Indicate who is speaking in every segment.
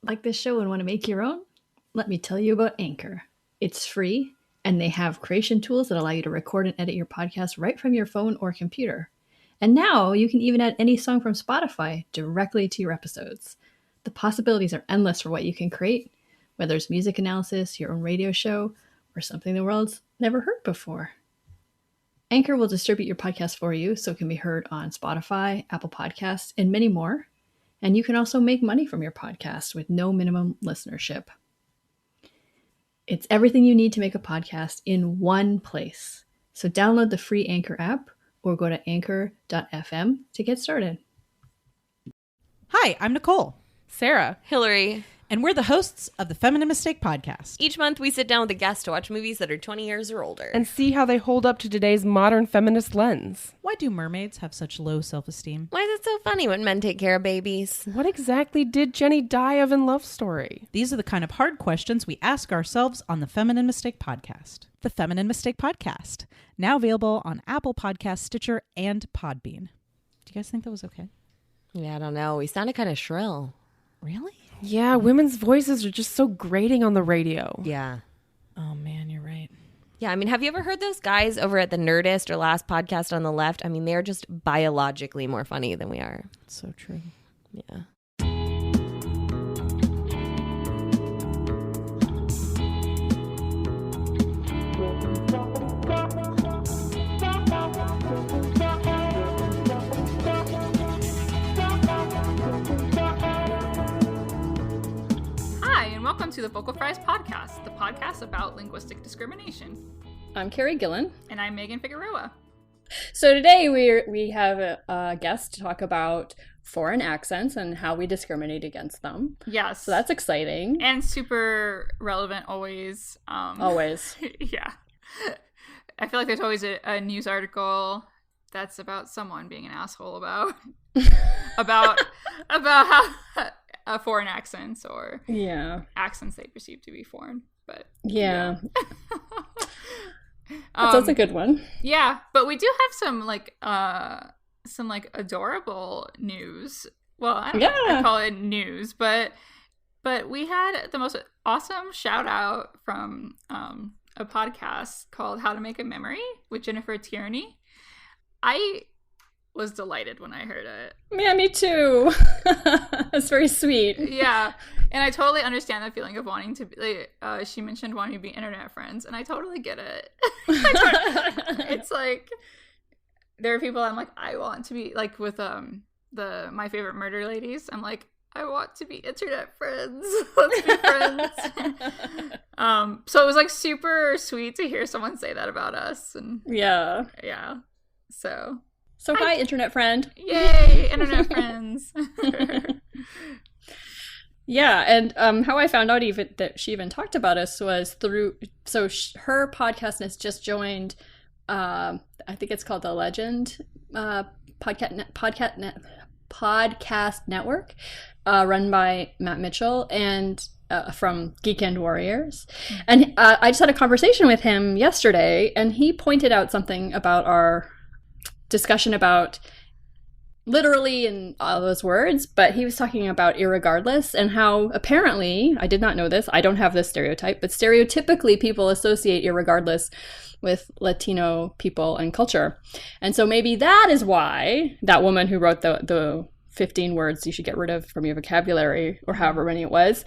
Speaker 1: Like this show and want to make your own? Let me tell you about Anchor. It's free, and they have creation tools that allow you to record and edit your podcast right from your phone or computer. And now you can even add any song from Spotify directly to your episodes. The possibilities are endless for what you can create, whether it's music analysis, your own radio show, or something the world's never heard before. Anchor will distribute your podcast for you so it can be heard on Spotify, Apple Podcasts, and many more. And you can also make money from your podcast with no minimum listenership. It's everything you need to make a podcast in one place. So download the free Anchor app or go to anchor.fm to get started.
Speaker 2: Hi, I'm Nicole.
Speaker 3: Sarah.
Speaker 4: Hillary.
Speaker 2: And we're the hosts of the Feminine Mistake podcast.
Speaker 4: Each month we sit down with a guest to watch movies that are 20 years or older.
Speaker 3: And see how they hold up to today's modern feminist lens.
Speaker 2: Why do mermaids have such low self-esteem?
Speaker 4: Why is it so funny when men take care of babies?
Speaker 3: What exactly did Jenny die of in Love Story?
Speaker 2: These are the kind of hard questions we ask ourselves on the Feminine Mistake podcast. The Feminine Mistake podcast, now available on Apple Podcasts, Stitcher, and Podbean. Do you guys think that was okay?
Speaker 4: Yeah, I don't know. We sounded kind of shrill.
Speaker 2: Really?
Speaker 3: Yeah, women's voices are just so grating on the radio.
Speaker 4: Yeah.
Speaker 2: Oh, man, you're right.
Speaker 4: Yeah, I mean, have you ever heard those guys over at the Nerdist or Last Podcast on the Left? I mean, they're just biologically more funny than we are.
Speaker 2: That's so true.
Speaker 4: Yeah.
Speaker 5: Welcome to the Vocal Fries Podcast, the podcast about linguistic discrimination.
Speaker 1: I'm Carrie Gillen.
Speaker 5: And I'm Megan Figueroa.
Speaker 1: So today we have a guest to talk about foreign accents and how we discriminate against them.
Speaker 5: Yes.
Speaker 1: So that's exciting.
Speaker 5: And super relevant always.
Speaker 1: Always.
Speaker 5: Yeah. I feel like there's always a news article that's about someone being an asshole about how foreign accents or accents they perceive to be foreign. But
Speaker 1: yeah. That's a good one.
Speaker 5: Yeah, but we do have some adorable news. Well, I don't know if I call it news, but we had the most awesome shout out from a podcast called How to Make a Memory with Jennifer Tierney. I was delighted when I heard it.
Speaker 1: Yeah, me too. That's very sweet.
Speaker 5: Yeah, and I totally understand the feeling of wanting to be, she mentioned wanting to be internet friends, and I totally get it. It's like, there are people I'm like, I want to be, like with My Favorite Murder Ladies, I'm like, I want to be internet friends. Let's be friends. So it was like super sweet to hear someone say that about us. And yeah.
Speaker 1: So hi, internet friend.
Speaker 5: Yay, internet friends.
Speaker 1: Yeah, and how I found out even that she even talked about us was through, her podcast has just joined, I think it's called The Legend podcast network, run by Matt Mitchell and from Geekend Warriors. And I just had a conversation with him yesterday, and he pointed out something about our discussion about literally and all those words, but he was talking about irregardless and how apparently, I did not know this, I don't have this stereotype, but stereotypically people associate irregardless with Latino people and culture. And so maybe that is why that woman who wrote the 15 words you should get rid of from your vocabulary, or however many it was,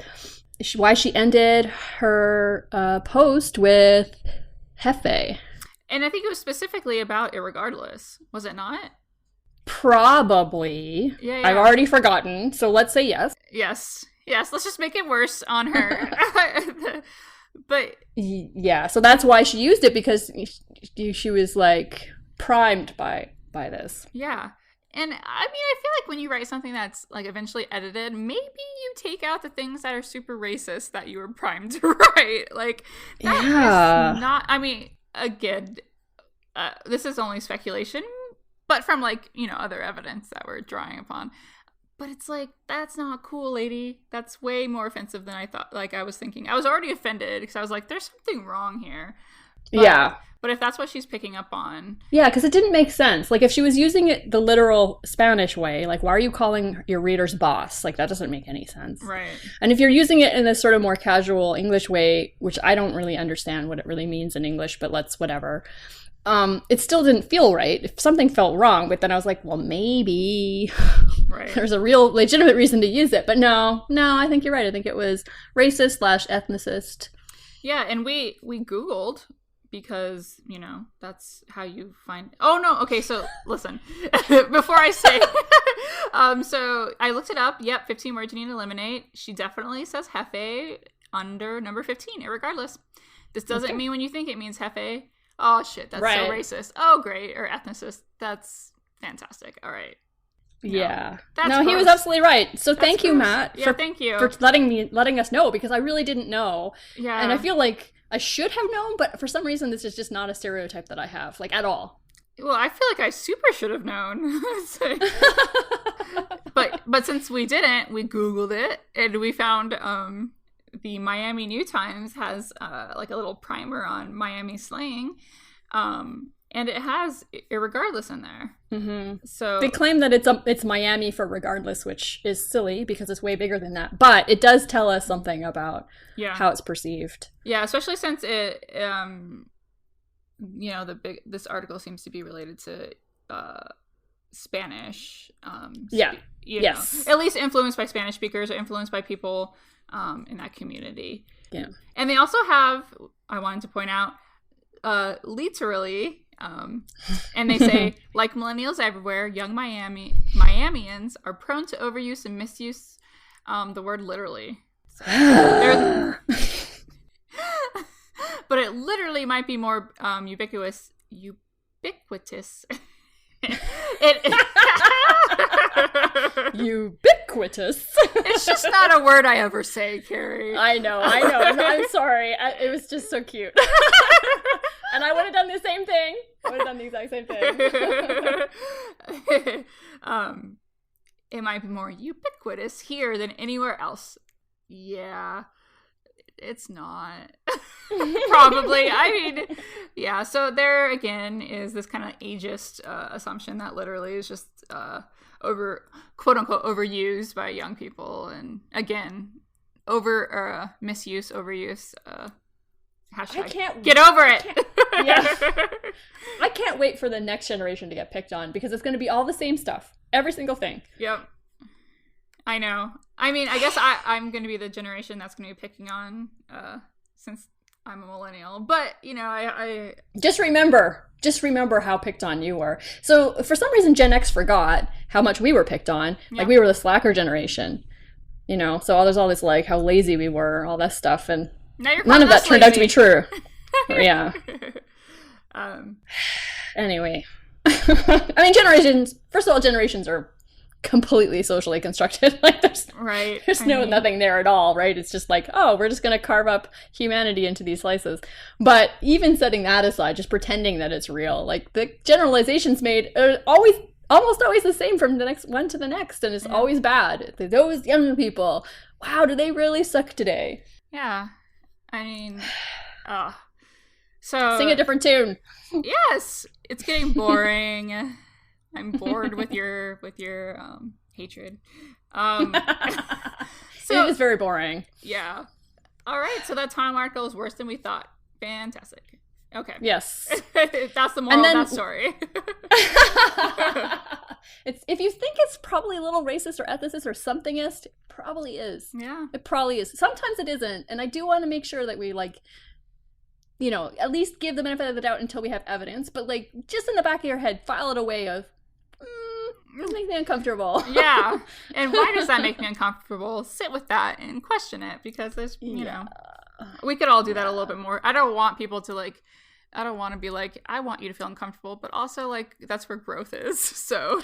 Speaker 1: why she ended her post with Jefe.
Speaker 5: And I think it was specifically about irregardless, was it not?
Speaker 1: Probably.
Speaker 5: Yeah.
Speaker 1: I've already forgotten, so let's say yes.
Speaker 5: Yes, let's just make it worse on her. But
Speaker 1: yeah, so that's why she used it, because she was like primed by this.
Speaker 5: Yeah. And I mean, I feel like when you write something that's like eventually edited, maybe you take out the things that are super racist that you were primed to write. Like, that is not, I mean, again, this is only speculation, but from other evidence that we're drawing upon. But it's like, that's not cool, lady. That's way more offensive than I thought. Like, I was thinking. I was already offended because I was like, there's something wrong here. But, but if that's what she's picking up on.
Speaker 1: Yeah, because it didn't make sense. Like, if she was using it the literal Spanish way, like, why are you calling your readers boss? Like, that doesn't make any sense.
Speaker 5: Right.
Speaker 1: And if you're using it in this sort of more casual English way, which I don't really understand what it really means in English, but whatever. It still didn't feel right. If something felt wrong, but then I was like, well, maybe there's a real legitimate reason to use it. But no, I think you're right. I think it was racist / ethnicist.
Speaker 5: Yeah, and we Googled, because, that's how you find... Oh, no. Okay, so listen. Before I say... so I looked it up. Yep, 15 words you need to eliminate. She definitely says jefe under number 15, irregardless. This doesn't mean when you think it means jefe. Oh, shit, that's so racist. Oh, great. Or ethnicist. That's fantastic. All right.
Speaker 1: Yeah.
Speaker 5: No,
Speaker 1: he was absolutely right. So thank you, Matt,
Speaker 5: thank you
Speaker 1: for letting us know, because I really didn't know.
Speaker 5: Yeah.
Speaker 1: And I feel like I should have known, but for some reason this is just not a stereotype that I have, like, at all.
Speaker 5: Well, I feel like I super should have known. but since we didn't, we Googled it, and we found the Miami New Times has like a little primer on Miami slang. And it has irregardless in there. Mm-hmm. So
Speaker 1: they claim that it's Miami for regardless, which is silly because it's way bigger than that. But it does tell us something about how it's perceived.
Speaker 5: Yeah, especially since it, this article seems to be related to Spanish.
Speaker 1: Yes.
Speaker 5: At least influenced by Spanish speakers or influenced by people in that community.
Speaker 1: Yeah.
Speaker 5: And they also have, I wanted to point out, literally. And they say, like millennials everywhere, young Miamians are prone to overuse and misuse the word literally. So but it literally might be more ubiquitous. Ubiquitous.
Speaker 1: Ubiquitous.
Speaker 5: It's just not a word I ever say, Carrie.
Speaker 1: I know. I'm sorry. It was just so cute. And I would have done the same thing. I would have done the exact same thing.
Speaker 5: It might be more ubiquitous here than anywhere else. Yeah, it's not. Probably. I mean, yeah. So there again is this kind of ageist assumption that literally is just quote unquote overused by young people, and again, misuse, overuse. Hashtag,
Speaker 1: I can't
Speaker 5: get over it.
Speaker 1: I can't wait for the next generation to get picked on, because it's going to be all the same stuff. Every single thing.
Speaker 5: Yep. I know. I mean, I guess I'm going to be the generation that's going to be picking on, since I'm a millennial. But, I
Speaker 1: Just remember how picked on you were. So, for some reason, Gen X forgot how much we were picked on. Yeah. Like, we were the slacker generation. So there's all this, like, how lazy we were, all that stuff, and none of that turned out to be true. Yeah. Anyway. I mean, generations are completely socially constructed. Like, there's nothing there at all, right? It's just like, oh, we're just going to carve up humanity into these slices. But even setting that aside, just pretending that it's real, like, the generalizations made are almost always the same from the next one to the next, and it's always bad. Those young people, wow, do they really suck today?
Speaker 5: Yeah. I mean, so
Speaker 1: sing a different tune. Yes,
Speaker 5: it's getting boring. I'm bored with your hatred. So
Speaker 1: it is very boring.
Speaker 5: Yeah. All right. So that Time article is worse than we thought. Fantastic. Okay.
Speaker 1: Yes.
Speaker 5: That's the moral of that story.
Speaker 1: If you think it's probably a little racist or ethnicist or somethingist, it probably is.
Speaker 5: Yeah.
Speaker 1: It probably is. Sometimes it isn't. And I do want to make sure that we, like, at least give the benefit of the doubt until we have evidence. But, like, just in the back of your head, file it away of, this makes me uncomfortable.
Speaker 5: Yeah. And why does that make me uncomfortable? Sit with that and question it, because there's, we could all do that a little bit more. I don't want people to, like, I don't want to be like, I want you to feel uncomfortable, but also, like, that's where growth is. So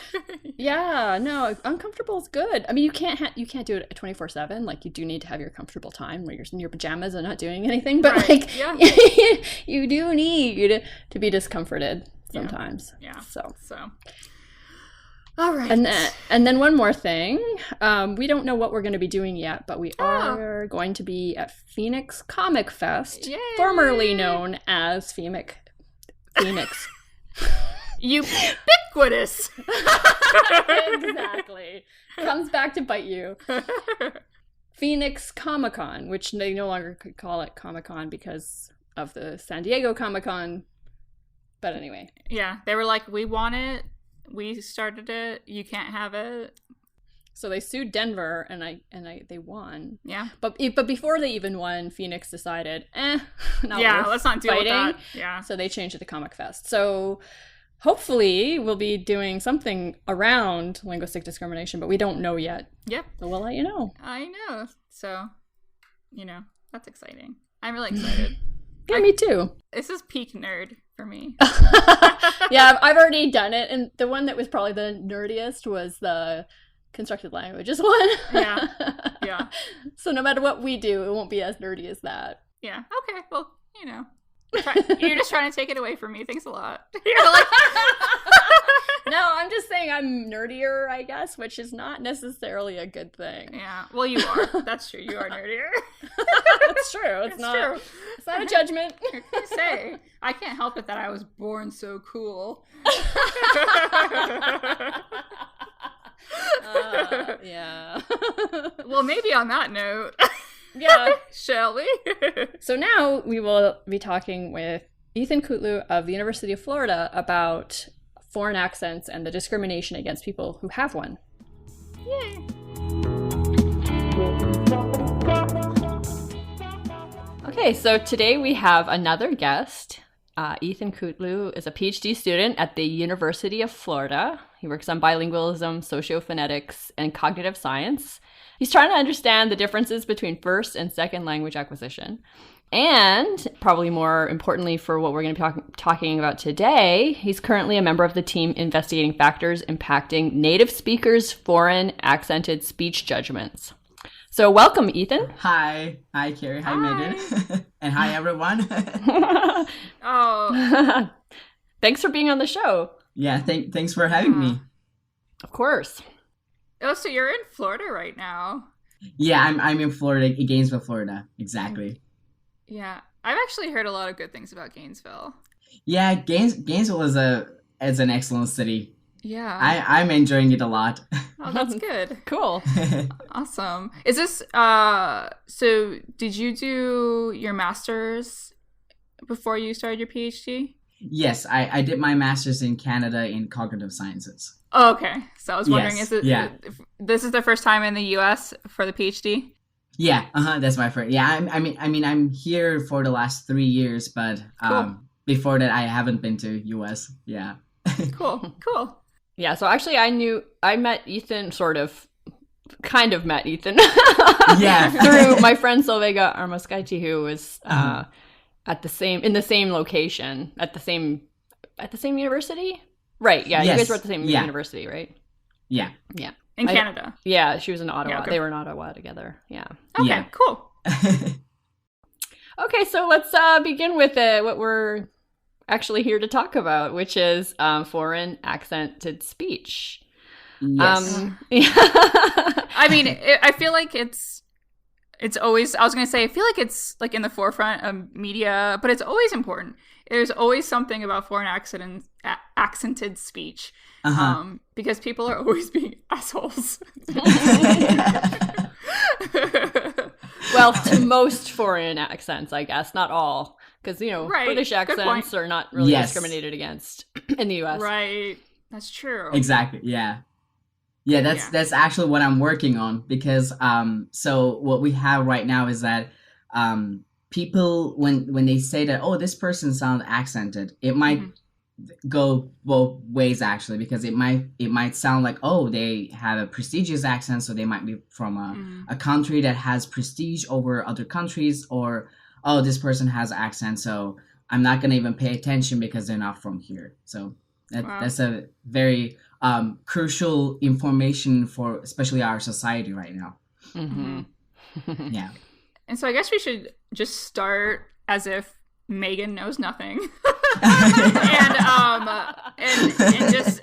Speaker 1: yeah, no, uncomfortable is good. I mean, you can't do it 24/7. Like, you do need to have your comfortable time where you're in your pajamas and not doing anything. But you do need to be discomforted sometimes.
Speaker 5: Yeah.
Speaker 1: So
Speaker 5: All right.
Speaker 1: And then one more thing. We don't know what we're going to be doing yet, but we are going to be at Phoenix Comic Fest, formerly known as Phoenix.
Speaker 5: Ubiquitous.
Speaker 1: Exactly. Comes back to bite you. Phoenix Comic Con, which they no longer could call it Comic Con because of the San Diego Comic Con. But anyway.
Speaker 5: Yeah, they were like, we want it. We started it. You can't have it.
Speaker 1: So they sued Denver, and they won.
Speaker 5: Yeah.
Speaker 1: But before they even won, Phoenix decided, not
Speaker 5: let's not deal
Speaker 1: fighting.
Speaker 5: with that. Yeah.
Speaker 1: So they changed it to Comic Fest. So hopefully we'll be doing something around linguistic discrimination, but we don't know yet.
Speaker 5: Yep.
Speaker 1: So we'll let you know.
Speaker 5: I know. So, that's exciting. I'm really excited.
Speaker 1: Yeah, me too.
Speaker 5: This is peak nerd for me.
Speaker 1: Yeah, I've already done it, and the one that was probably the nerdiest was the constructed languages one.
Speaker 5: Yeah.
Speaker 1: So no matter what we do, it won't be as nerdy as that.
Speaker 5: Yeah. Okay. Well, you're just trying to take it away from me. Thanks a lot. You're like,
Speaker 1: No, I'm just saying I'm nerdier, I guess, which is not necessarily a good thing.
Speaker 5: yeah. Well, you are. That's true. You are nerdier.
Speaker 1: That's true. It's not.
Speaker 5: True.
Speaker 1: It's not a judgment.
Speaker 5: I say, I can't help it that I was born so cool.
Speaker 1: Yeah.
Speaker 5: Well, maybe on that note,
Speaker 1: Yeah.
Speaker 5: shall we?
Speaker 1: So now we will be talking with Ethan Kutlu of the University of Florida about foreign accents and the discrimination against people who have one.
Speaker 5: Yay.
Speaker 1: Okay, so today we have another guest. Ethan Kutlu is a PhD student at the University of Florida. He works on bilingualism, sociophonetics, and cognitive science. He's trying to understand the differences between first and second language acquisition. And probably more importantly for what we're going to be talking about today, he's currently a member of the team investigating factors impacting native speakers' foreign accented speech judgments. So welcome, Ethan.
Speaker 6: Hi, Carrie. Hi, Megan. And hi, everyone.
Speaker 5: Oh,
Speaker 1: Thanks for being on the show.
Speaker 6: Yeah, thanks for having me.
Speaker 1: Of course.
Speaker 5: so you're in Florida right now.
Speaker 6: Yeah, I'm in Florida, Gainesville, Florida. Exactly.
Speaker 5: Yeah, I've actually heard a lot of good things about Gainesville.
Speaker 6: Yeah, Gainesville is an excellent city.
Speaker 5: Yeah.
Speaker 6: I'm enjoying it a lot.
Speaker 5: Oh, that's good.
Speaker 1: Cool.
Speaker 5: Awesome. Is this so did you do your master's before you started your PhD?
Speaker 6: Yes, I did my master's in Canada in cognitive sciences.
Speaker 5: Oh, okay. So I was wondering,
Speaker 6: Yes,
Speaker 5: if this is the first time in the US for the PhD?
Speaker 6: Yeah, that's my first. Yeah, I mean I'm here for the last 3 years, but
Speaker 5: Cool.
Speaker 6: before that I haven't been to US. Yeah.
Speaker 5: Cool.
Speaker 1: Yeah, so actually I met Ethan, kind of met Ethan.
Speaker 6: Yeah.
Speaker 1: Through my friend Solvega Armoskaiti, who was in the same location, at the same university? Right, yeah,
Speaker 6: Yes,
Speaker 1: you guys were at the same
Speaker 6: yeah.
Speaker 1: university, right?
Speaker 6: Yeah.
Speaker 1: Yeah.
Speaker 5: In Canada.
Speaker 1: Yeah, she was in Ottawa.
Speaker 5: Yeah, okay.
Speaker 1: They were in Ottawa together. Yeah.
Speaker 5: Okay,
Speaker 6: Yeah.
Speaker 5: cool.
Speaker 1: Okay, so let's begin with what we're actually here to talk about, which is foreign accented speech.
Speaker 6: Yes.
Speaker 5: I mean, I feel like it's always, I was going to say, I feel like it's like in the forefront of media, but it's always important. There's always something about foreign accented speech, because people are always being assholes.
Speaker 1: Well, to most foreign accents, I guess, not all, because
Speaker 5: Right,
Speaker 1: British
Speaker 5: good point.
Speaker 1: accents are not really
Speaker 6: Yes.
Speaker 1: discriminated against in the U.S.
Speaker 5: Right. That's true.
Speaker 6: Exactly. Yeah. Yeah, that's actually what I'm working on, because so what we have right now is that people when they say that, oh, this person sounds accented, it might go both ways actually, because it might sound like, oh, they have a prestigious accent, so they might be from a country that has prestige over other countries, or oh, this person has an accent, so I'm not gonna even pay attention because they're not from here. So that's a very crucial information for especially our society right now. Yeah.
Speaker 5: And so I guess we should just start as if Megan knows nothing. and just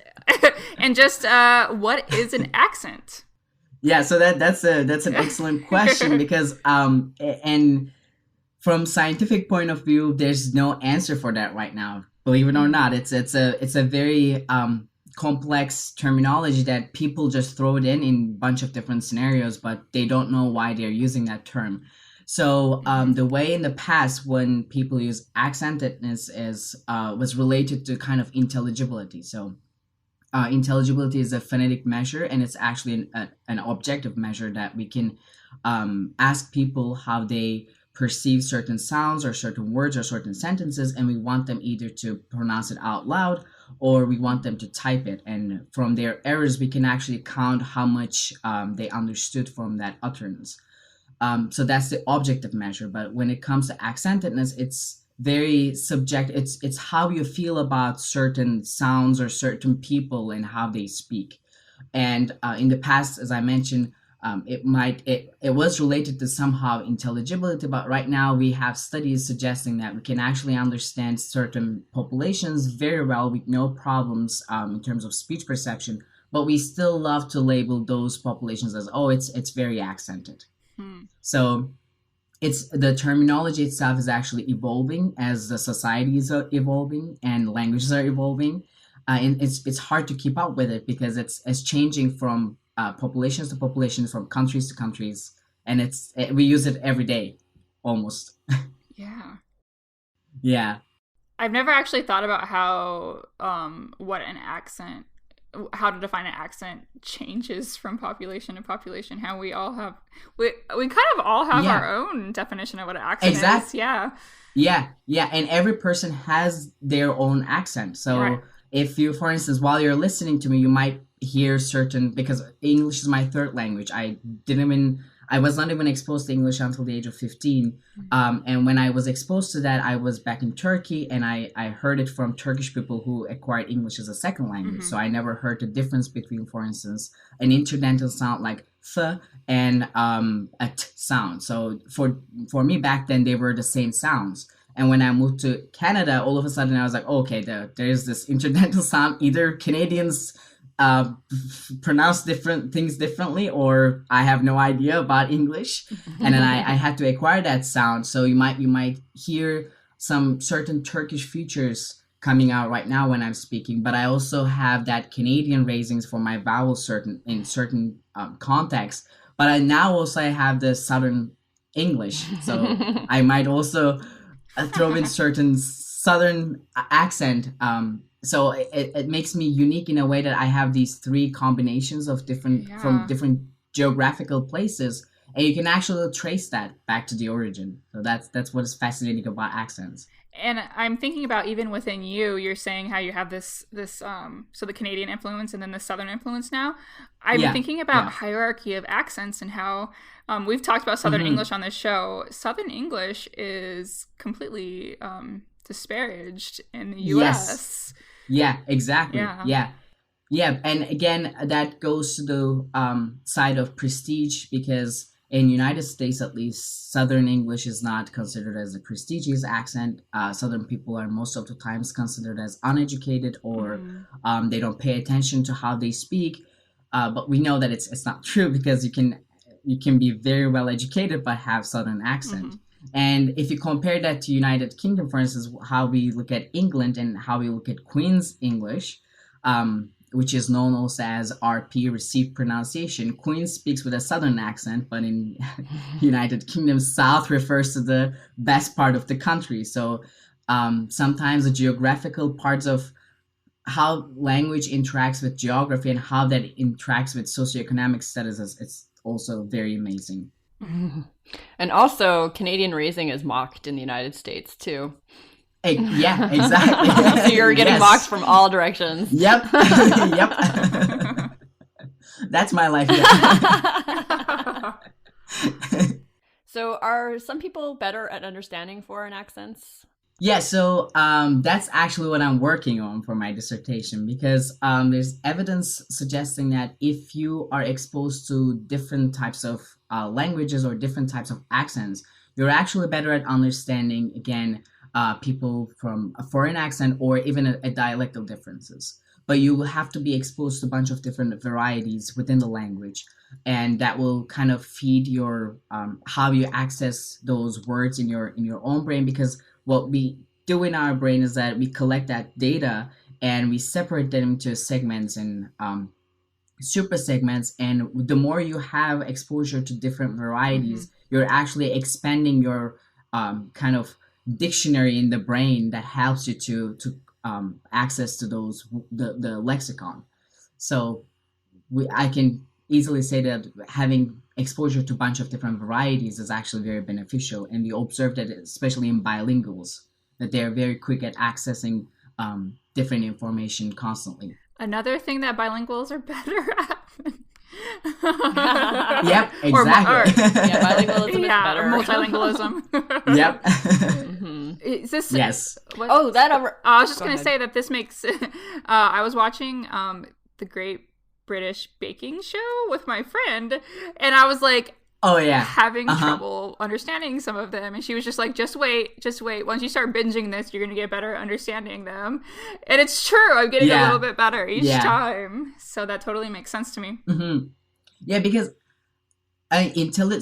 Speaker 5: And just what is an accent?
Speaker 6: Yeah, so that's an excellent question because and from scientific point of view, there's no answer for that right now. Believe it or not, it's a very complex terminology that people just throw it in a bunch of different scenarios, but they don't know why they're using that term. So the way in the past when people use accentedness is was related to kind of intelligibility. So intelligibility is a phonetic measure, and it's actually an objective measure that we can ask people how they perceive certain sounds or certain words or certain sentences, and we want them either to pronounce it out loud or we want them to type it. And from their errors, we can actually count how much they understood from that utterance. So that's the objective measure. But when it comes to accentedness, it's very subjective. It's how you feel about certain sounds or certain people and how they speak. And in the past, as I mentioned, it was related to somehow intelligibility, but right now we have studies suggesting that we can actually understand certain populations very well with no problems in terms of speech perception, but we still love to label those populations as, oh, it's very accented. So it's the terminology itself is actually evolving as the societies are evolving and languages are evolving, and it's hard to keep up with it because it's changing from populations to populations, from countries to countries, and we use it every day, almost.
Speaker 5: Yeah.
Speaker 6: Yeah.
Speaker 5: I've never actually thought about how how to define an accent changes from population to population. How we kind of all have our own definition of what an accent is. Yeah.
Speaker 6: Yeah, and every person has their own accent. So if you, for instance, while you're listening to me, you might hear certain, because English is my third language. I was not even exposed to English until the age of 15. And when I was exposed to that, I was back in Turkey, and I heard it from Turkish people who acquired English as a second language. So I never heard the difference between, for instance, an interdental sound like th and a t sound. So for me back then, they were the same sounds. And when I moved to Canada, all of a sudden I was like, okay, there's this interdental sound. Either Canadians pronounce different things differently, or I have no idea about English. And then I had to acquire that sound. So you might hear some certain Turkish features coming out right now when I'm speaking, but I also have that Canadian raisings for my vowels in certain contexts. But I have the Southern English, so I might also throw in certain Southern accent. So it makes me unique in a way that I have these three combinations of from different geographical places, and you can actually trace that back to the origin. So that's what is fascinating about accents.
Speaker 5: And I'm thinking about, even within you're saying how you have this so the Canadian influence and then the Southern influence now. I'm thinking about hierarchy of accents and how we've talked about Southern English on this show. Southern English is completely disparaged in the U.S.
Speaker 6: Yeah, exactly. Yeah. And again, that goes to the side of prestige, because in United States, at least, Southern English is not considered as a prestigious accent. Southern people are most of the times considered as uneducated, or they don't pay attention to how they speak. But we know that it's not true, because you can be very well educated but have Southern accent. And if you compare that to United Kingdom, for instance, how we look at England and how we look at Queen's English, which is known also as RP, received pronunciation. Queen speaks with a Southern accent, but in United Kingdom, South refers to the best part of the country. So sometimes the geographical parts of how language interacts with geography and how that interacts with socioeconomic status, it's also very amazing.
Speaker 7: And also, Canadian raising is mocked in the United States too.
Speaker 6: Yeah, exactly.
Speaker 7: So you're getting mocked from all directions.
Speaker 6: Yep. Yep. That's my life. Yeah.
Speaker 7: So are some people better at understanding foreign accents?
Speaker 6: Yeah, so that's actually what I'm working on for my dissertation, because there's evidence suggesting that if you are exposed to different types of languages or different types of accents, you're actually better at understanding, again, people from a foreign accent or even a dialectal differences. but you will have to be exposed to a bunch of different varieties within the language, and that will kind of feed your how you access those words in your own brain. Because what we do in our brain is that we collect that data and we separate them into segments and super segments, and the more you have exposure to different varieties, you're actually expanding your kind of dictionary in the brain that helps you to access to those the lexicon. So I can easily say that having exposure to a bunch of different varieties is actually very beneficial, and we observe that especially in bilinguals, that they're very quick at accessing different information constantly.
Speaker 5: Another thing that bilinguals are better at.
Speaker 6: Yep, exactly.
Speaker 7: Bilingualism is better.
Speaker 5: Multilingualism.
Speaker 6: Yep.
Speaker 5: Is this?
Speaker 6: Yes.
Speaker 5: What,
Speaker 7: Oh, that over.
Speaker 5: I was just going to
Speaker 7: ahead.
Speaker 5: say that this makes. I was watching the Great British Baking Show with my friend, and I was like,
Speaker 6: Oh yeah.
Speaker 5: having trouble understanding some of them, and she was just like, just wait. Once you start binging this, you're gonna get better at understanding them. And it's true, I'm getting a little bit better each time, so that totally makes sense to me.
Speaker 6: Yeah, because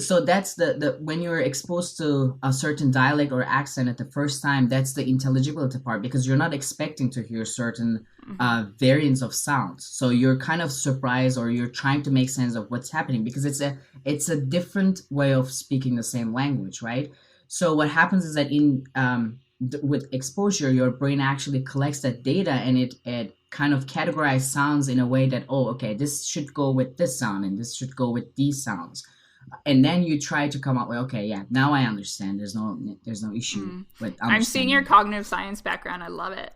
Speaker 6: so that's the when you're exposed to a certain dialect or accent at the first time, that's the intelligibility part, because you're not expecting to hear certain variants of sounds, so you're kind of surprised, or you're trying to make sense of what's happening, because it's a different way of speaking the same language, right? So what happens is that with exposure, your brain actually collects that data, and it kind of categorizes sounds in a way that, oh, okay, this should go with this sound and this should go with these sounds. And then you try to come up with, okay, yeah, now I understand. There's no issue with understanding.
Speaker 5: I'm seeing your cognitive science background. I love it.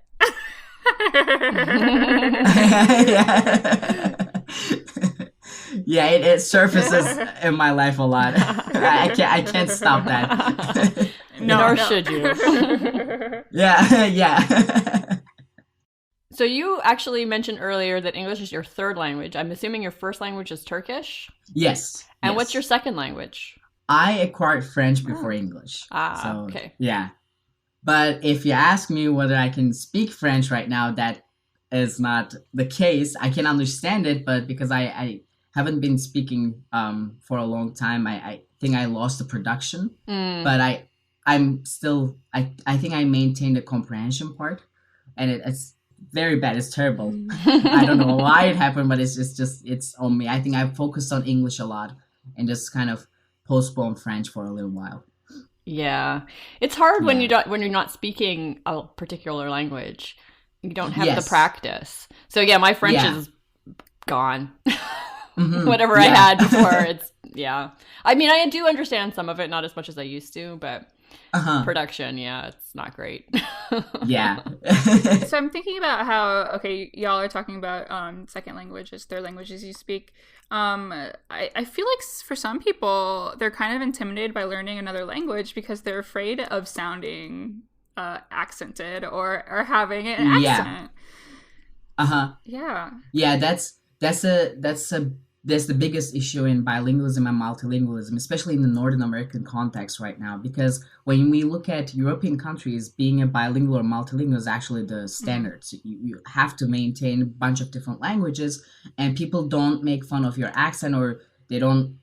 Speaker 6: Yeah, it surfaces in my life a lot. I can't stop that.
Speaker 7: Nor should you.
Speaker 6: Yeah.
Speaker 7: So you actually mentioned earlier that English is your third language. I'm assuming your first language is Turkish?
Speaker 6: Yes.
Speaker 7: And what's your second language?
Speaker 6: I acquired French before English.
Speaker 7: Okay.
Speaker 6: Yeah. But if you ask me whether I can speak French right now, that is not the case. I can understand it, but because I haven't been speaking for a long time, I think I lost the production. But I'm still, I think I maintain the comprehension part, and it's very bad. It's terrible. I don't know why it happened, but it's on me. I think I focused on English a lot and just kind of postponed French for a little while.
Speaker 7: Yeah, it's hard when you're not speaking a particular language. You don't have the practice. So yeah, my French is gone. Whatever I had before, I mean, I do understand some of it, not as much as I used to, but production, it's not great.
Speaker 6: Yeah.
Speaker 5: So I'm thinking about how, okay, y'all are talking about second languages, third languages you speak. I feel like for some people, they're kind of intimidated by learning another language because they're afraid of sounding accented or having an accent.
Speaker 6: Yeah, that's the biggest issue in bilingualism and multilingualism, especially in the Northern American context right now, because when we look at European countries, being a bilingual or multilingual is actually the standard. So you have to maintain a bunch of different languages, and people don't make fun of your accent, or they don't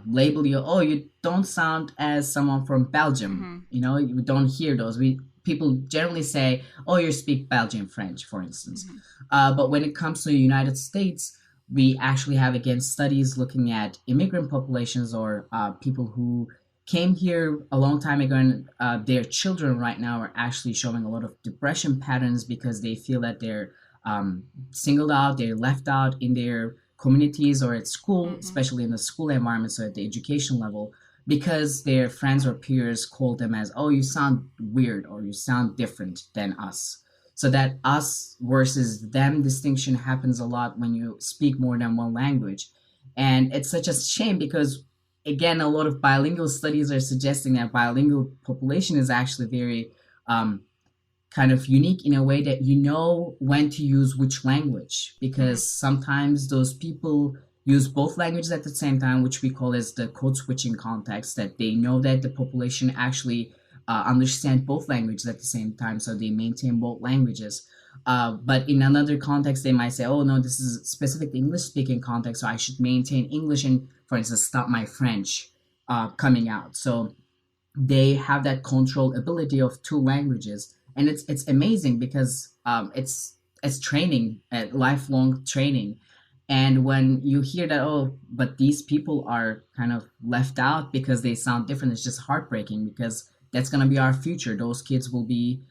Speaker 6: label you, oh, you don't sound as someone from Belgium. You know, you don't hear those. People generally say, oh, you speak Belgian French, for instance. But when it comes to the United States, we actually have, again, studies looking at immigrant populations or people who came here a long time ago, and their children right now are actually showing a lot of depression patterns because they feel that they're singled out, they're left out in their communities or at school, especially in the school environment, so at the education level, because their friends or peers call them as, oh, you sound weird or you sound different than us. So that us versus them distinction happens a lot when you speak more than one language. And it's such a shame because, again, a lot of bilingual studies are suggesting that bilingual population is actually very kind of unique in a way that you know when to use which language, because sometimes those people use both languages at the same time, which we call as the code switching context, that they know that the population actually understand both languages at the same time, so they maintain both languages. But in another context, they might say, oh, no, this is a specific English-speaking context, so I should maintain English and, for instance, stop my French coming out. So they have that control ability of two languages. And it's amazing because it's training, lifelong training. And when you hear that, oh, but these people are kind of left out because they sound different, it's just heartbreaking, because that's going to be our future. Those kids will be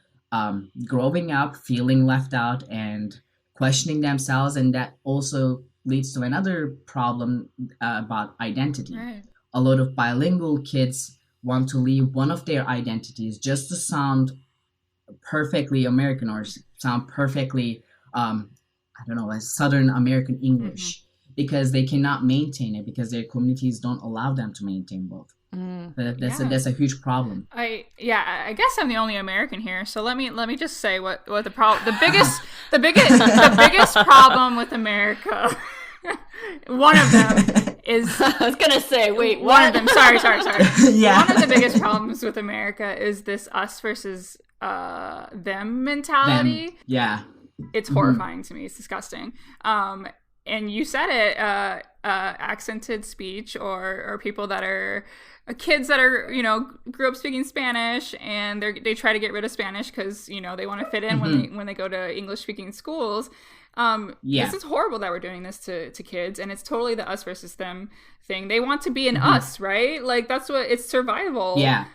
Speaker 6: growing up feeling left out and questioning themselves. And that also leads to another problem about identity.
Speaker 5: Right.
Speaker 6: A lot of bilingual kids want to leave one of their identities just to sound perfectly American or sound perfectly I don't know, as Southern American English, because they cannot maintain it, because their communities don't allow them to maintain both. That's a huge problem.
Speaker 5: I guess I'm the only American here, so let me just say what the biggest problem with America. One of them is,
Speaker 7: I was gonna say, wait,
Speaker 5: one of them. Sorry.
Speaker 6: Yeah.
Speaker 5: One of the biggest problems with America is this us versus them mentality.
Speaker 6: Them. Yeah.
Speaker 5: It's horrifying to me. It's disgusting. And you said it, accented speech or people that are kids that are, grew up speaking Spanish, and they try to get rid of Spanish because, they want to fit in when they go to English speaking schools. This is horrible that we're doing this to kids, and it's totally the us versus them thing. They want to be an us, right? Like, that's what it's survival.
Speaker 6: Yeah.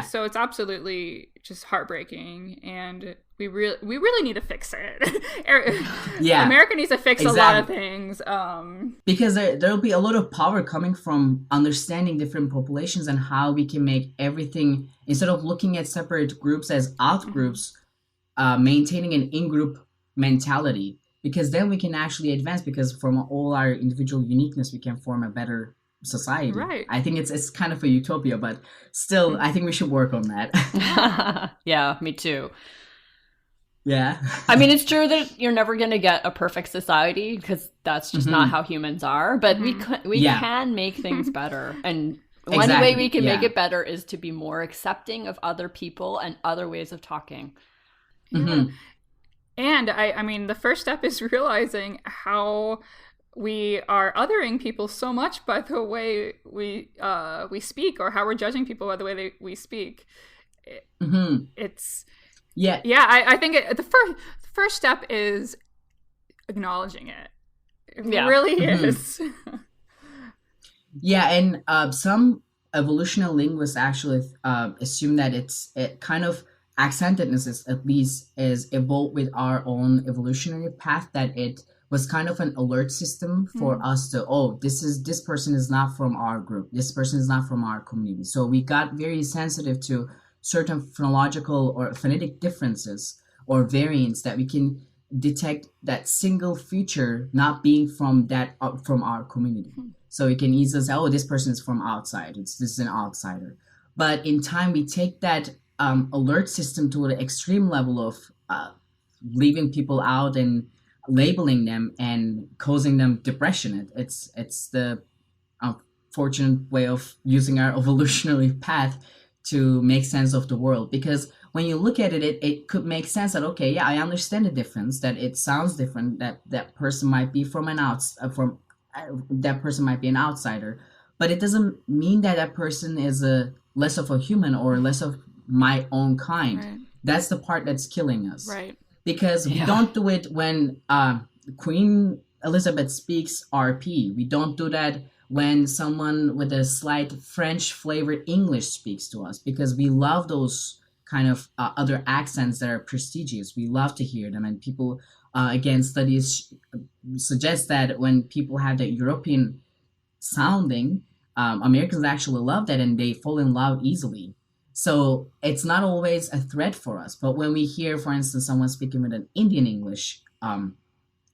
Speaker 5: So it's absolutely just heartbreaking, and we really need to fix it. America needs to fix a lot of things.
Speaker 6: Because there'll be a lot of power coming from understanding different populations and how we can make everything, instead of looking at separate groups as out groups, maintaining an in-group mentality. Because then we can actually advance, because from all our individual uniqueness, we can form a better society.
Speaker 5: Right.
Speaker 6: I think it's kind of a utopia, but still, I think we should work on that.
Speaker 7: Yeah, me too.
Speaker 6: Yeah.
Speaker 7: I mean, it's true that you're never going to get a perfect society, because that's just not how humans are. But we can make things better. And one way we can make it better is to be more accepting of other people and other ways of talking.
Speaker 5: And I mean, the first step is realizing how we are othering people so much by the way we speak, or how we're judging people by the way we speak. It's... I think the first step is acknowledging it. It really is.
Speaker 6: And some evolutionary linguists actually assume that it kind of accentedness is evolved with our own evolutionary path, that it was kind of an alert system for us to, this person is not from our group, this person is not from our community. So we got very sensitive to certain phonological or phonetic differences or variants that we can detect that single feature not being from our community. So we can easily say, this person is from outside. This is an outsider. But in time, we take that alert system to the extreme level of leaving people out and labeling them and causing them depression. It's the unfortunate way of using our evolutionary path to make sense of the world. Because when you look at it, it could make sense that, I understand the difference, that it sounds different, that person might be that person might be an outsider, but it doesn't mean that person is less of a human or less of my own kind. Right. That's the part that's killing us.
Speaker 5: Right.
Speaker 6: Because we don't do it when Queen Elizabeth speaks RP. We don't do that when someone with a slight French flavored English speaks to us, because we love those kind of other accents that are prestigious. We love to hear them. And people, again, studies suggest that when people have that European sounding, Americans actually love that, and they fall in love easily. So it's not always a threat for us. But when we hear, for instance, someone speaking with an Indian English in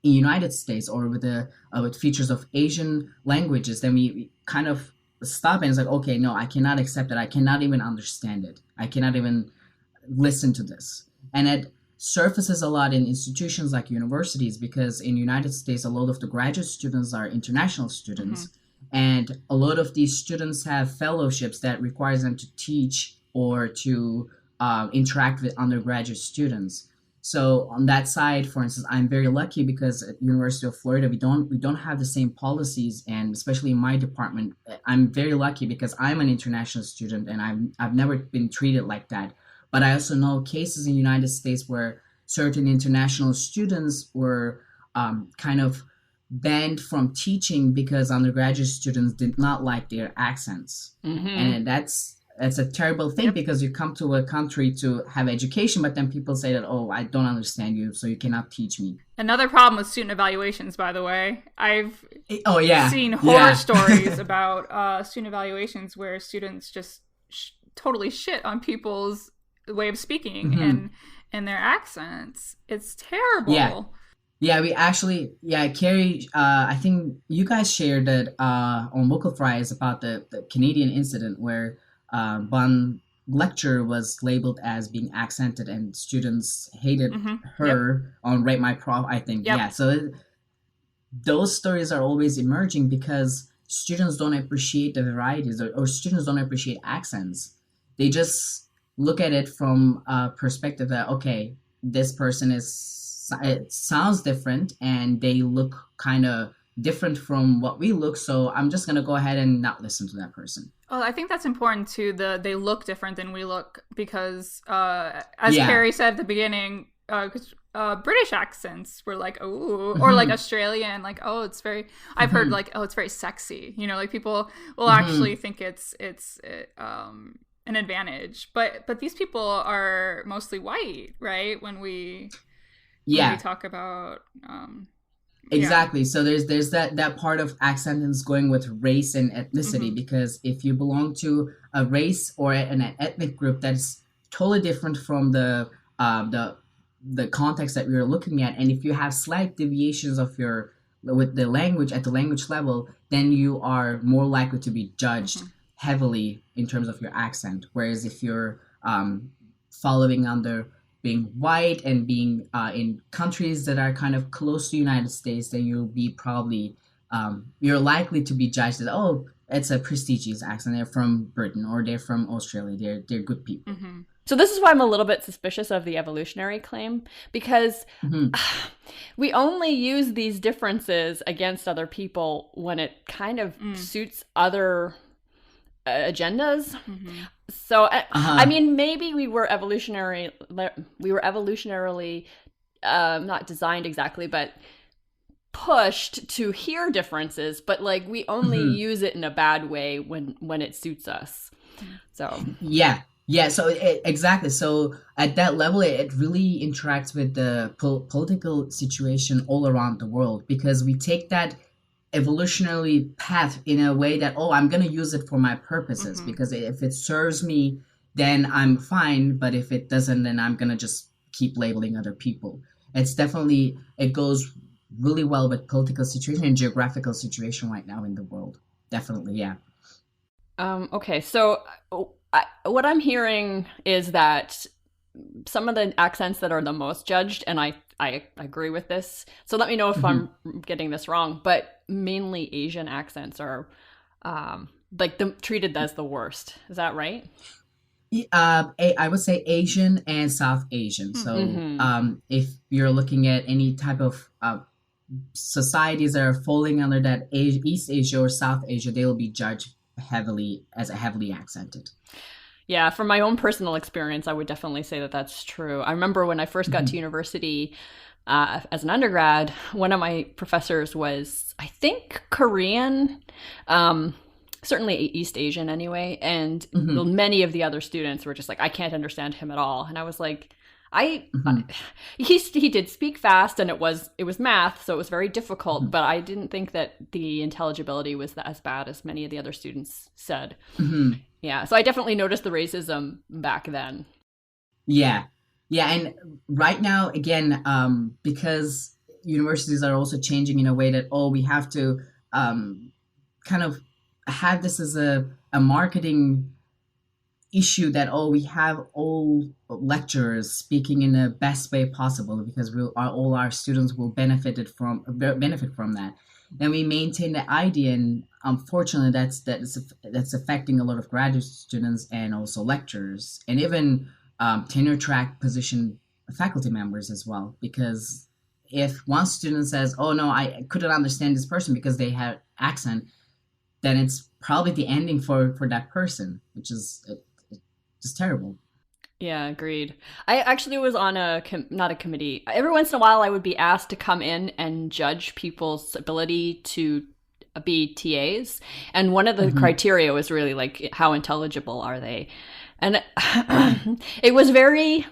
Speaker 6: United States, or with features of Asian languages, then we kind of stop and it's like, okay, no, I cannot accept it. I cannot even understand it. I cannot even listen to this. And it surfaces a lot in institutions like universities, because in United States, a lot of the graduate students are international students. And a lot of these students have fellowships that requires them to teach or to interact with undergraduate students. So on that side, for instance, I'm very lucky because at University of Florida we don't have the same policies, and especially in my department, I'm very lucky because I'm an international student and I've never been treated like that. But I also know cases in the United States where certain international students were kind of banned from teaching because undergraduate students did not like their accents, and that's a terrible thing because you come to a country to have education, but then people say that, oh, I don't understand you, so you cannot teach me.
Speaker 5: Another problem with student evaluations, by the way. I've seen horror
Speaker 6: Yeah.
Speaker 5: stories about student evaluations where students just totally shit on people's way of speaking and their accents. It's terrible.
Speaker 6: Yeah, we actually, Carrie, I think you guys shared that on Vocal Fries about the Canadian incident where one lecturer was labeled as being accented and students hated her on Rate My Prof, I think.
Speaker 5: Yep.
Speaker 6: Yeah, so those stories are always emerging because students don't appreciate the varieties, or students don't appreciate accents. They just look at it from a perspective that, okay, this person it sounds different and they look kind of different from what we look, so I'm just going to go ahead and not listen to that person.
Speaker 5: Oh, I think that's important too. They look different than we look because, as Carrie said at the beginning, British accents were like, oh, or like Australian, like, oh, it's very. I've heard like, oh, it's very sexy. You know, like people will actually think it's an advantage, but these people are mostly white, right? When we talk about.
Speaker 6: Exactly. So there's that part of accentance going with race and ethnicity, because if you belong to a race or an ethnic group that's totally different from the context that we are looking at, and if you have slight deviations of with the language at the language level, then you are more likely to be judged heavily in terms of your accent. Whereas if you're following under being white and being in countries that are kind of close to the United States, then you'll be probably, you're likely to be judged as, oh, it's a prestigious accent. They're from Britain or they're from Australia. They're good people.
Speaker 7: So this is why I'm a little bit suspicious of the evolutionary claim, because we only use these differences against other people when it kind of suits other agendas. So I mean, maybe we were evolutionarily not designed exactly, but pushed to hear differences, but like we only use it in a bad way when it suits us. So so exactly. So at that level, it really interacts with the political situation all around the world, because we take that evolutionary path in a way that, oh, I'm going to use it for my purposes, because if it serves me, then I'm fine. But if it doesn't, then I'm going to just keep labeling other people. It goes really well with political situation and geographical situation right now in the world. Definitely. Yeah. Okay. So what I'm hearing is that some of the accents that are the most judged, and I agree with this, so let me know if I'm getting this wrong, but mainly Asian accents are treated as the worst. Is that right?
Speaker 6: I would say Asian and South Asian. So if you're looking at any type of societies that are falling under that East Asia or South Asia, they will be judged heavily accented.
Speaker 7: Yeah, from my own personal experience, I would definitely say that that's true. I remember when I first got to university as an undergrad, one of my professors was, I think, Korean, certainly East Asian anyway, and many of the other students were just like, I can't understand him at all. And I was like, he did speak fast, and it was math, so it was very difficult, but I didn't think that the intelligibility was as bad as many of the other students said. Yeah, so I definitely noticed the racism back then.
Speaker 6: Yeah, and right now, again, because universities are also changing in a way that, we have to kind of have this as a marketing issue that, we have all lecturers speaking in the best way possible because all our students will benefit from that. Then we maintain the idea, and unfortunately that's affecting a lot of graduate students and also lecturers, and even tenure track position faculty members as well, because if one student says, oh no, I couldn't understand this person because they had accent, then it's probably the ending for that person, which is just terrible.
Speaker 7: Yeah, agreed. I actually was on not a committee. Every once in a while, I would be asked to come in and judge people's ability to be TAs. And one of the criteria was really like, how intelligible are they? And it was very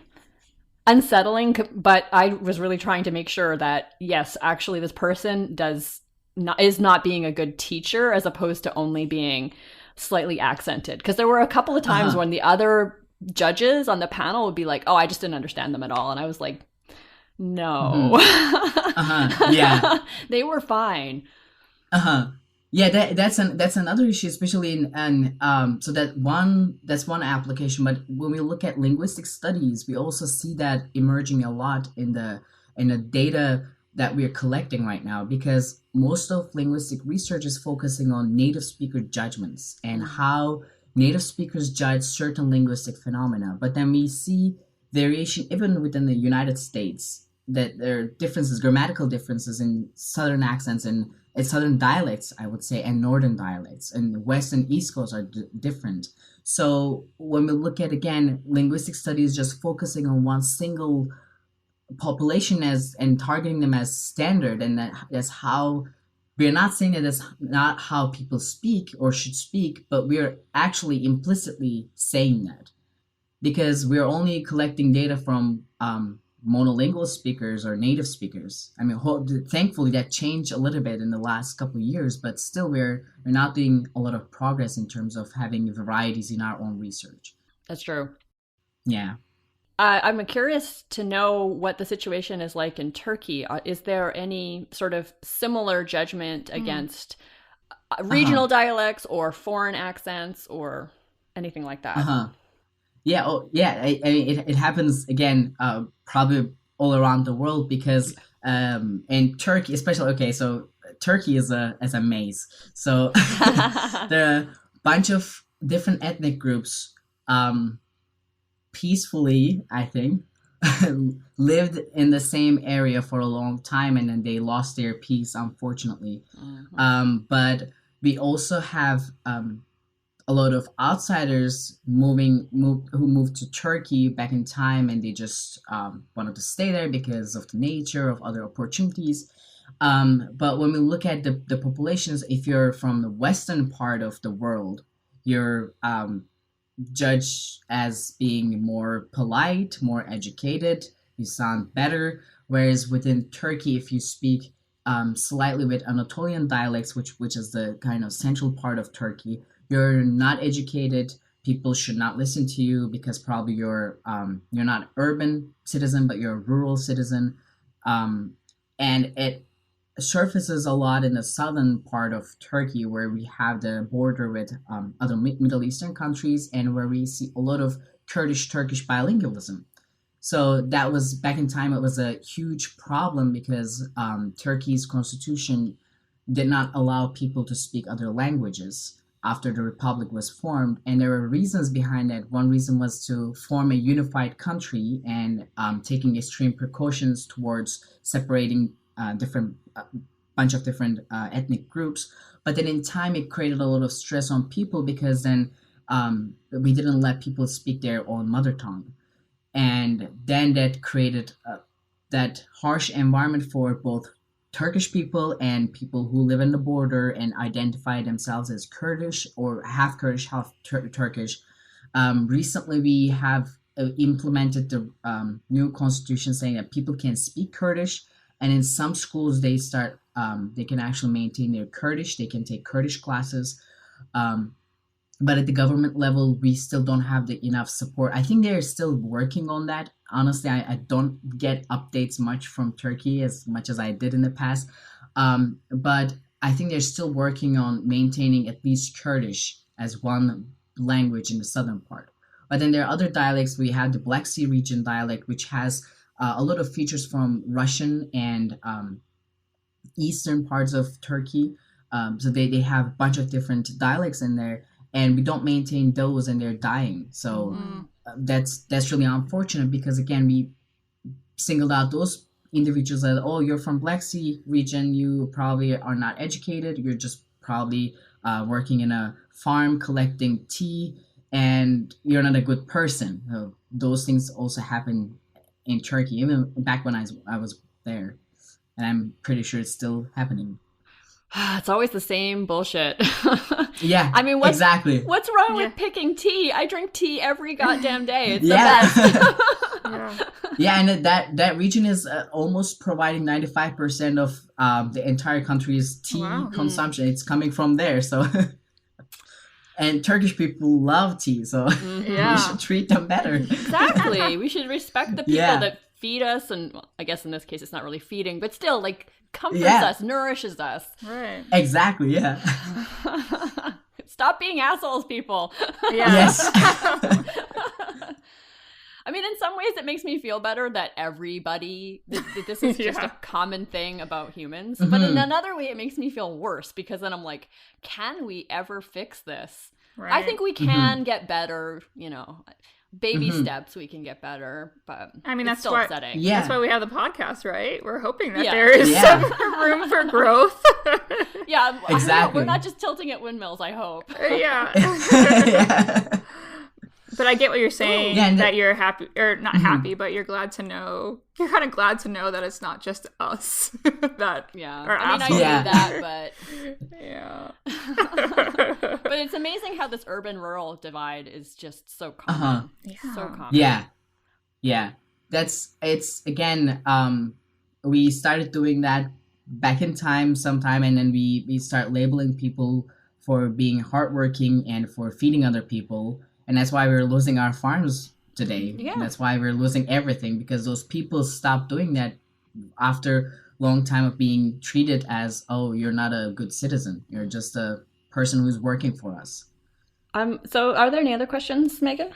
Speaker 7: unsettling, but I was really trying to make sure that, yes, actually this person is not being a good teacher as opposed to only being slightly accented. Because there were a couple of times when the other judges on the panel would be like, oh, I just didn't understand them at all. And I was like, no.
Speaker 6: Yeah.
Speaker 7: They were fine.
Speaker 6: Yeah, that's another issue, especially in so that's one application. But when we look at linguistic studies, we also see that emerging a lot in the data that we're collecting right now, because most of linguistic research is focusing on native speaker judgments and how native speakers judge certain linguistic phenomena. But then we see variation even within the United States, that there are differences, grammatical differences in Southern accents and Southern dialects, I would say, and Northern dialects, and the West and East Coast are different. So when we look at, again, linguistic studies just focusing on one single population and targeting them as standard, and that's how, we're not saying that that's not how people speak or should speak, but we're actually implicitly saying that, because we're only collecting data from monolingual speakers or native speakers. I mean, thankfully that changed a little bit in the last couple of years, but still we're not doing a lot of progress in terms of having varieties in our own research.
Speaker 7: That's true.
Speaker 6: Yeah.
Speaker 7: I'm curious to know what the situation is like in Turkey. Is there any sort of similar judgment against regional dialects or foreign accents or anything like that?
Speaker 6: Yeah. Oh, yeah. I mean, it happens again, probably all around the world, because in Turkey, especially. Okay, so Turkey is a maze. So there are a bunch of different ethnic groups, peacefully, I think, lived in the same area for a long time, and then they lost their peace, unfortunately. But we also have a lot of outsiders who moved to Turkey back in time, and they just wanted to stay there because of the nature of other opportunities. But when we look at the populations, if you're from the western part of the world, you're judged as being more polite, more educated, you sound better. Whereas within Turkey, if you speak slightly with Anatolian dialects, which is the kind of central part of Turkey, you're not educated. People should not listen to you because probably you're not urban citizen, but you're a rural citizen. And it surfaces a lot in the southern part of Turkey, where we have the border with other Middle Eastern countries, and where we see a lot of Kurdish-Turkish bilingualism. So that was, back in time, it was a huge problem because Turkey's constitution did not allow people to speak other languages after the republic was formed, and there were reasons behind that. One reason was to form a unified country and taking extreme precautions towards separating bunch of different ethnic groups. But then in time, it created a lot of stress on people, because then we didn't let people speak their own mother tongue, and then that created that harsh environment for both Turkish people and people who live in the border and identify themselves as Kurdish or half Kurdish, half Turkish. Recently, we have implemented the new constitution saying that people can speak Kurdish, and in some schools they can actually maintain their Kurdish. They can take Kurdish classes, but at the government level, we still don't have enough support. I think they're still working on that. Honestly, I don't get updates much from Turkey as much as I did in the past. But I think they're still working on maintaining at least Kurdish as one language in the southern part. But then there are other dialects. We have the Black Sea region dialect, which has a lot of features from Russian and eastern parts of Turkey. So they have a bunch of different dialects in there, and we don't maintain those, and they're dying. So that's really unfortunate, because again, singled out those individuals that, oh, you're from Black Sea region, you probably are not educated, you're just probably working in a farm collecting tea, and you're not a good person. Those things also happen in Turkey, even back when I was there, and I'm pretty sure it's still happening.
Speaker 7: It's always the same bullshit.
Speaker 6: Yeah,
Speaker 7: I mean,
Speaker 6: exactly.
Speaker 7: What's wrong with picking tea? I drink tea every goddamn day. It's
Speaker 6: the
Speaker 7: best.
Speaker 6: Yeah, and that region is almost providing 95% of the entire country's tea consumption. It's coming from there, so. And Turkish people love tea, so we should treat them better.
Speaker 7: Exactly. We should respect the people that feed us, and I guess in this case it's not really feeding, but still, like, comforts us, nourishes us.
Speaker 5: Right.
Speaker 6: Exactly, yeah.
Speaker 7: Stop being assholes, people.
Speaker 6: Yes.
Speaker 7: I mean, in some ways it makes me feel better that everybody, that this is just a common thing about humans. But in another way, it makes me feel worse, because then I'm like, can we ever fix this? Right. I think we can get better, you know, baby steps, we can get better, but I mean, that's still upsetting.
Speaker 5: Yeah. That's why we have the podcast, right? We're hoping that there is some room for growth.
Speaker 6: Exactly.
Speaker 7: We're not just tilting at windmills, I hope.
Speaker 6: Yeah.
Speaker 5: But I get what you're saying, that you're happy, or not happy, but you're glad to know, you're kind of glad to know that it's not just us that are assholes.
Speaker 7: I knew that, but but it's amazing how this urban-rural divide is just so common. So common.
Speaker 6: Yeah. It's again, we started doing that back in time sometime, and then we start labeling people for being hardworking and for feeding other people. And that's why we're losing our farms today. Yeah. That's why we're losing everything, because those people stopped doing that after a long time of being treated as, oh, you're not a good citizen. You're just a person who's working for us.
Speaker 7: So are there any other questions, Megan?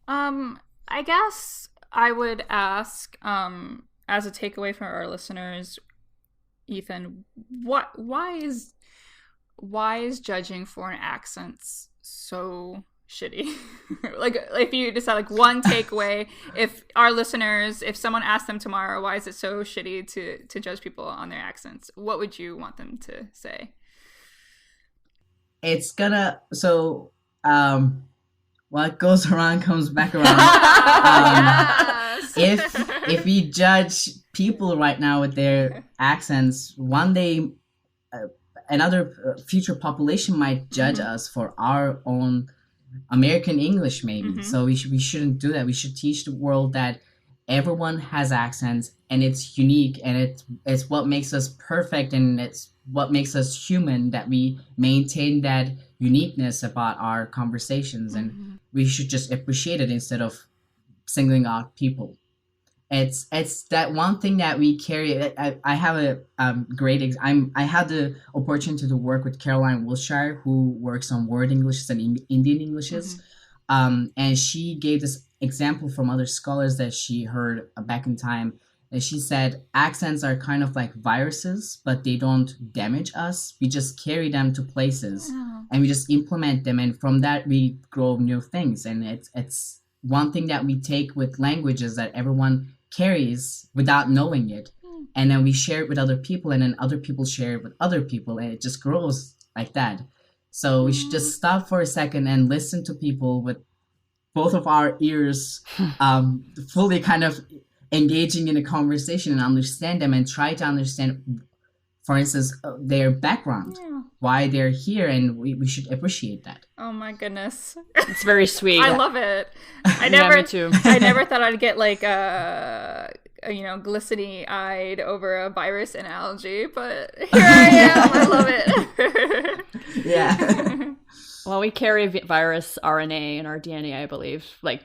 Speaker 5: I guess I would ask, as a takeaway for our listeners, Ethan, why is judging foreign accents so shitty? Like, if you decide, like, one takeaway, if our listeners, if someone asked them tomorrow, why is it so shitty to judge people on their accents, what would you want them to say?
Speaker 6: It's gonna, so what goes around comes back around. If we judge people right now with their accents, one day another future population might judge us for our own American English, maybe. So we shouldn't do that. We should teach the world that everyone has accents, and it's unique, and it's what makes us perfect, and it's what makes us human, that we maintain that uniqueness about our conversations, and we should just appreciate it instead of singling out people. It's that one thing that we carry. I have a great. I had the opportunity to work with Caroline Wilshire, who works on World Englishes and Indian Englishes, and she gave this example from other scholars that she heard back in time. And she said accents are kind of like viruses, but they don't damage us. We just carry them to places, and we just implement them, and from that we grow new things. And it's one thing that we take with languages that everyone carries without knowing it, and then we share it with other people, and then other people share it with other people, and it just grows like that. So we should just stop for a second and listen to people with both of our ears, fully kind of engaging in a conversation, and understand them, and try to understand, for instance, their background, why they're here, and we should appreciate that.
Speaker 5: Oh my goodness,
Speaker 7: it's very sweet.
Speaker 5: I love it. Me too. I never thought I'd get like glistening-eyed over a virus analogy, but here I am. I love it.
Speaker 6: Yeah.
Speaker 7: Well, we carry virus RNA in our DNA, I believe. Like,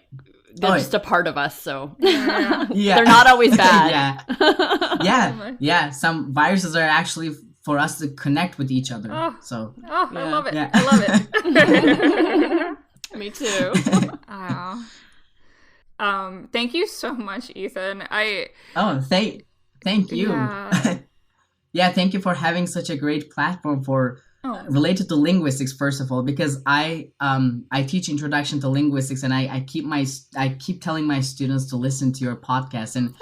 Speaker 7: they're just a part of us, so they're not always bad.
Speaker 6: Yeah. Some viruses are actually for us to connect with each other. I
Speaker 5: love it. I love it.
Speaker 7: Me too.
Speaker 5: Thank you so much, Ethan.
Speaker 6: Thank you. Yeah, thank you for having such a great platform for related to linguistics, first of all, because I teach introduction to linguistics, and I keep telling my students to listen to your podcast, and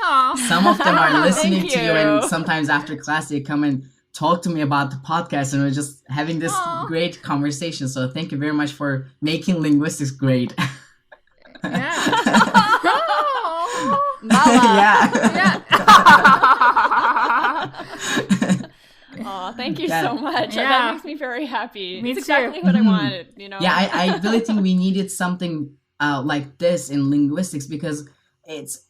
Speaker 6: some of them are listening to you, and sometimes after class they come and talk to me about the podcast, and we're just having this great conversation. So thank you very much for making linguistics great.
Speaker 7: Oh, thank you so much.
Speaker 5: Yeah.
Speaker 7: That makes me very happy.
Speaker 5: Me
Speaker 7: it's
Speaker 5: too.
Speaker 7: exactly what I wanted, you know?
Speaker 6: Yeah, I really think we needed something like this in linguistics, because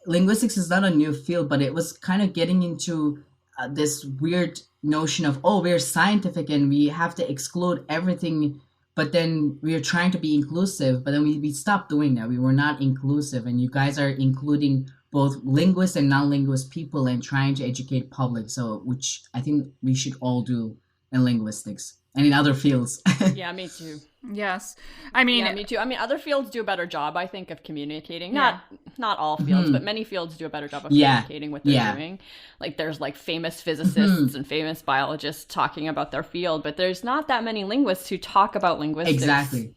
Speaker 6: linguistics is not a new field, but it was kind of getting into this weird notion of, we're scientific and we have to exclude everything, but then we are trying to be inclusive, but then we stopped doing that. We were not inclusive, and you guys are including both linguists and non-linguist people and trying to educate public, which I think we should all do in linguistics and in other fields.
Speaker 7: Yeah, me too.
Speaker 5: Yes. I mean,
Speaker 7: me too. I mean, other fields do a better job, I think, of communicating. Not all fields, but many fields do a better job of communicating what they're doing. Like, there's like famous physicists and famous biologists talking about their field, but there's not that many linguists who talk about linguistics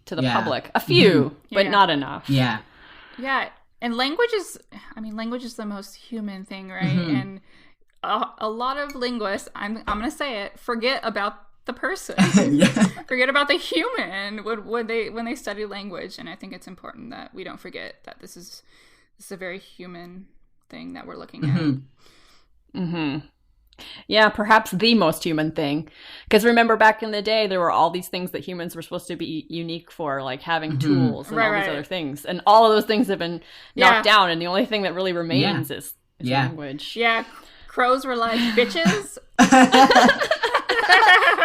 Speaker 7: to the public. A few, but not enough.
Speaker 5: Yeah. And language is the most human thing, right? And a lot of linguists, I'm going to say it, forget about the person. Forget about the human when they study language. And I think it's important that we don't forget that this is a very human thing that we're looking at.
Speaker 7: Yeah, perhaps the most human thing. Because remember, back in the day, there were all these things that humans were supposed to be unique for, like having tools and all these other things. And all of those things have been knocked down, and the only thing that really remains is language. Yeah,
Speaker 5: crows were like, bitches.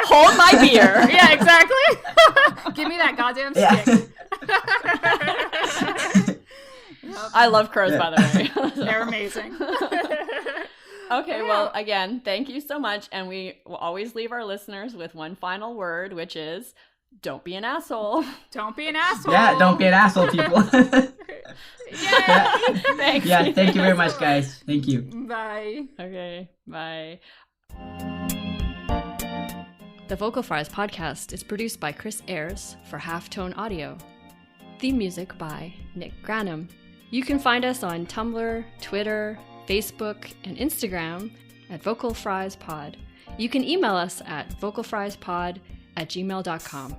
Speaker 7: Hold my beer.
Speaker 5: Yeah, exactly. Give me that goddamn stick.
Speaker 7: I love crows, by the way.
Speaker 5: They're amazing.
Speaker 7: Okay, well, again, thank you so much. And we will always leave our listeners with one final word, which is, don't be an asshole.
Speaker 5: Don't be an asshole.
Speaker 6: Yeah, don't be an asshole, people.
Speaker 5: Thanks.
Speaker 6: Yeah, thank you very much, guys. Thank you.
Speaker 5: Bye.
Speaker 7: Okay, bye.
Speaker 1: The Vocal Fries podcast is produced by Chris Ayers for Halftone Audio. Theme music by Nick Granum. You can find us on Tumblr, Twitter, Facebook, and Instagram at Vocal Fries Pod. You can email us at vocalfriespod@gmail.com.